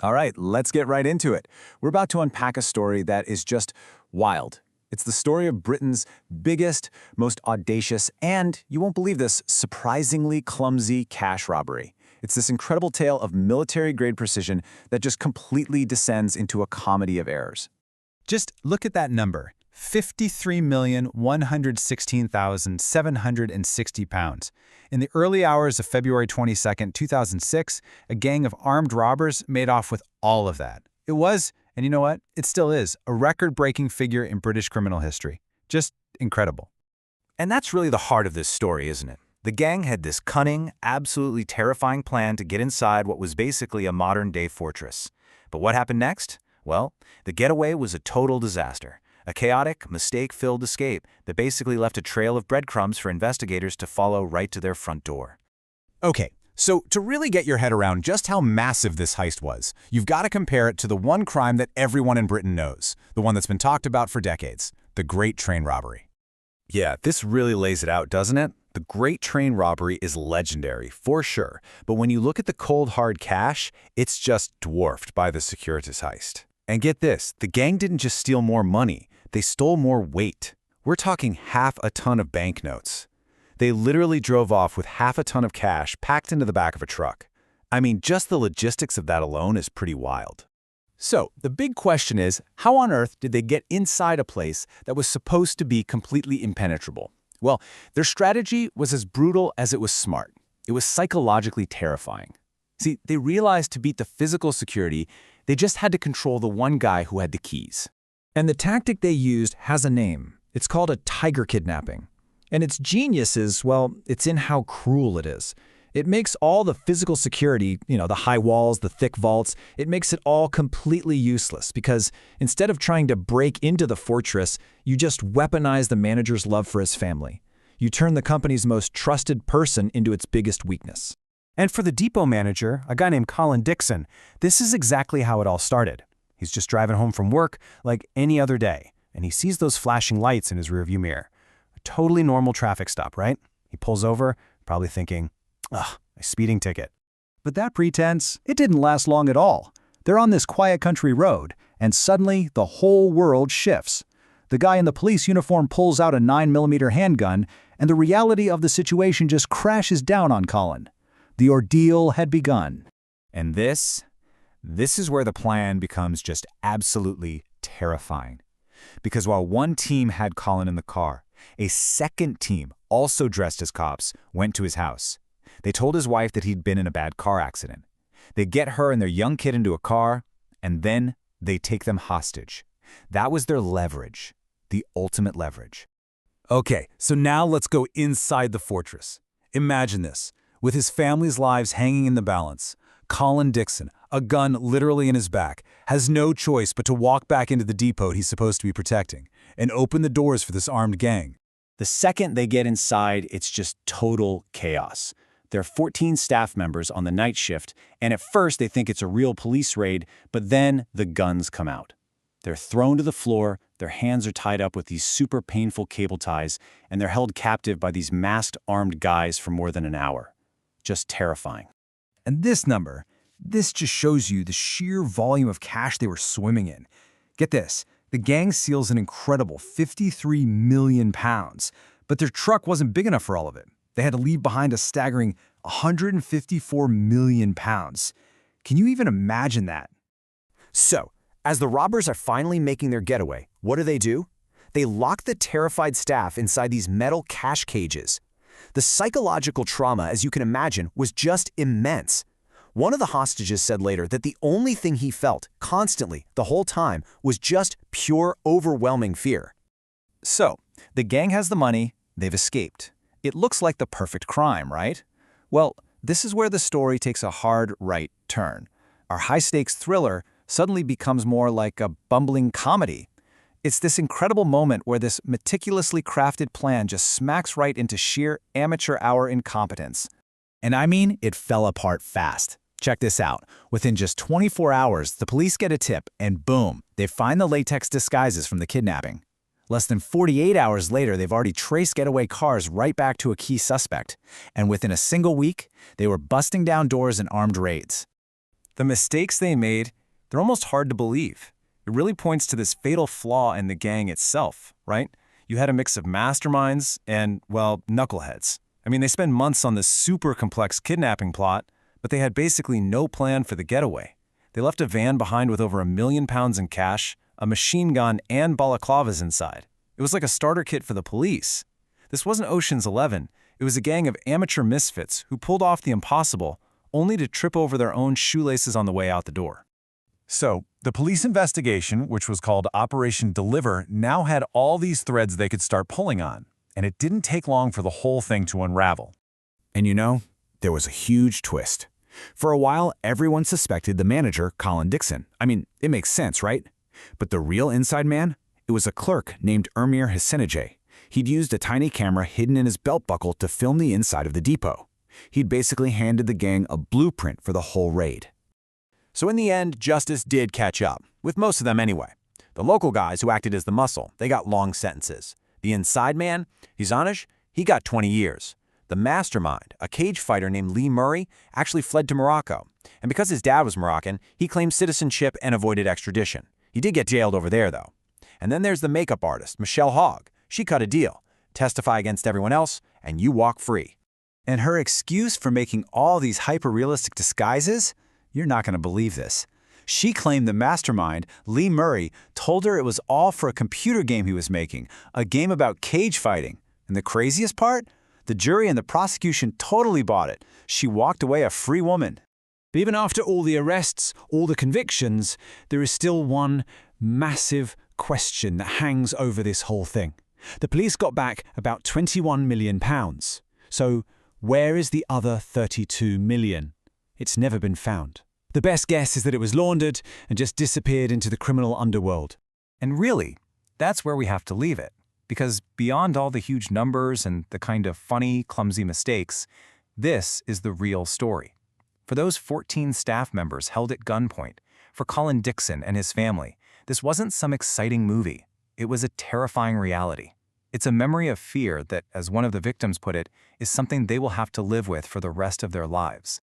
All right, let's get right into it. We're about to unpack a story that is just wild. It's the story of Britain's biggest, most audacious, and, you won't believe this, surprisingly clumsy cash robbery. It's this incredible tale of military-grade precision that just completely descends into a comedy of errors. Just look at that number, 53,116,760 pounds. In the early hours of February 22, 2006, a gang of armed robbers made off with all of that. It was, and you know what? It still is, a record-breaking figure in British criminal history. Just incredible. And that's really the heart of this story, isn't it? The gang had this cunning, absolutely terrifying plan to get inside what was basically a modern-day fortress. But what happened next? Well, the getaway was a total disaster. A chaotic, mistake-filled escape that basically left a trail of breadcrumbs for investigators to follow right to their front door. Okay, so to really get your head around just how massive this heist was, you've got to compare it to the one crime that everyone in Britain knows, the one that's been talked about for decades, the Great Train Robbery. Yeah, this really lays it out, doesn't it? The Great Train Robbery is legendary, for sure, but when you look at the cold hard cash, it's just dwarfed by the Securitas Heist. And get this, the gang didn't just steal more money, they stole more weight. We're talking half a ton of banknotes. They literally drove off with half a ton of cash packed into the back of a truck. I mean, just the logistics of that alone is pretty wild. So, the big question is, how on earth did they get inside a place that was supposed to be completely impenetrable? Well, their strategy was as brutal as it was smart. It was psychologically terrifying. See, they realized to beat the physical security, they just had to control the one guy who had the keys. And the tactic they used has a name. It's called a tiger kidnapping. And its genius is, well, it's in how cruel it is. It makes all the physical security, the high walls, the thick vaults, it makes it all completely useless because instead of trying to break into the fortress, you just weaponize the manager's love for his family. You turn the company's most trusted person into its biggest weakness. And for the depot manager, a guy named Colin Dixon, this is exactly how it all started. He's just driving home from work like any other day, and he sees those flashing lights in his rearview mirror. A totally normal traffic stop, right? He pulls over, probably thinking, ugh, a speeding ticket. But that pretense, it didn't last long at all. They're on this quiet country road, and suddenly the whole world shifts. The guy in the police uniform pulls out a 9mm handgun, and the reality of the situation just crashes down on Colin. The ordeal had begun. And this is where the plan becomes just absolutely terrifying. Because while one team had Colin in the car, a second team, also dressed as cops, went to his house. They told his wife that he'd been in a bad car accident. They get her and their young kid into a car, and then they take them hostage. That was their leverage, the ultimate leverage. Okay, so now let's go inside the fortress. Imagine this. With his family's lives hanging in the balance, Colin Dixon, a gun literally in his back, has no choice but to walk back into the depot he's supposed to be protecting and open the doors for this armed gang. The second they get inside, it's just total chaos. There are 14 staff members on the night shift, and at first they think it's a real police raid, but then the guns come out. They're thrown to the floor, their hands are tied up with these super painful cable ties, and they're held captive by these masked armed guys for more than an hour. Just terrifying. And this number, this just shows you the sheer volume of cash they were swimming in. Get this, the gang steals an incredible 53 million pounds, but their truck wasn't big enough for all of it. They had to leave behind a staggering 154 million pounds. Can you even imagine that? So, as the robbers are finally making their getaway, what do? They lock the terrified staff inside these metal cash cages. The psychological trauma, as you can imagine, was just immense. One of the hostages said later that the only thing he felt, constantly, the whole time, was just pure, overwhelming fear. So, the gang has the money, they've escaped. It looks like the perfect crime, right? Well, this is where the story takes a hard right turn. Our high-stakes thriller suddenly becomes more like a bumbling comedy. It's this incredible moment where this meticulously crafted plan just smacks right into sheer amateur hour incompetence. And I mean, it fell apart fast. Check this out. Within just 24 hours, the police get a tip, and boom, they find the latex disguises from the kidnapping. Less than 48 hours later, they've already traced getaway cars right back to a key suspect. And within a single week, they were busting down doors in armed raids. The mistakes they made, they're almost hard to believe. It really points to this fatal flaw in the gang itself, right? You had a mix of masterminds and, well, knuckleheads. I mean, they spend months on this super complex kidnapping plot, but they had basically no plan for the getaway. They left a van behind with over £1 million in cash, a machine gun, and balaclavas inside. It was like a starter kit for the police. This wasn't Ocean's 11. It was a gang of amateur misfits who pulled off the impossible, only to trip over their own shoelaces on the way out the door. So, the police investigation, which was called Operation Deliver, now had all these threads they could start pulling on, and it didn't take long for the whole thing to unravel. And you know, there was a huge twist. For a while, everyone suspected the manager, Colin Dixon. I mean, it makes sense, right? But the real inside man? It was a clerk named Ermir Hasenajay. He'd used a tiny camera hidden in his belt buckle to film the inside of the depot. He'd basically handed the gang a blueprint for the whole raid. So in the end, justice did catch up, with most of them anyway. The local guys who acted as the muscle, they got long sentences. The inside man, Hizanish, he got 20 years. The mastermind, a cage fighter named Lee Murray, actually fled to Morocco. And because his dad was Moroccan, he claimed citizenship and avoided extradition. He did get jailed over there, though. And then there's the makeup artist, Michelle Hogg. She cut a deal. Testify against everyone else, and you walk free. And her excuse for making all these hyper-realistic disguises? You're not going to believe this. She claimed the mastermind, Lee Murray, told her it was all for a computer game he was making, a game about cage fighting. And the craziest part? The jury and the prosecution totally bought it. She walked away a free woman. But even after all the arrests, all the convictions, there is still one massive question that hangs over this whole thing. The police got back about £21 million. So where is the other 32 million? It's never been found. The best guess is that it was laundered and just disappeared into the criminal underworld. And really, that's where we have to leave it. Because beyond all the huge numbers and the kind of funny, clumsy mistakes, this is the real story. For those 14 staff members held at gunpoint, for Colin Dixon and his family, this wasn't some exciting movie. It was a terrifying reality. It's a memory of fear that, as one of the victims put it, is something they will have to live with for the rest of their lives.